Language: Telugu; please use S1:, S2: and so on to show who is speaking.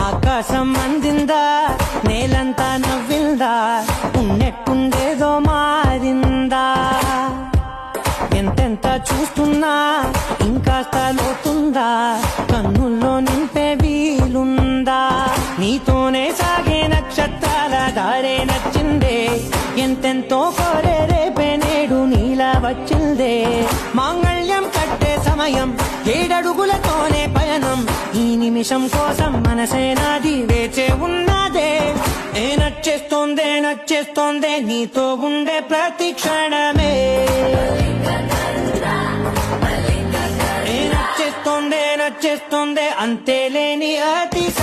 S1: ఆకాశం అందిందా నేలంతా నవ్విందా ఉన్నట్టుండేదో మారిందా ఎంతెంత చూస్తున్నా ఇంకాస్త లోతుందా కన్నుల్లో నింపే వీలుందా నీతోనే సాగే నక్షత్రాల దారే నచ్చిందే ఎంతెంతో కోరే రేపే నేడు నీలా వచ్చిందే మాంగళ్యం కట్టే సమయం 7 అడుగులతోనే పయనం ఈ నిమిషం కోసం మనసే నాది వేచే ఉన్నదే నచ్చేస్తోందే నీతో ఉండే ప్రతి క్షణమే నచ్చేస్తోందే అంతే లేని అతిశ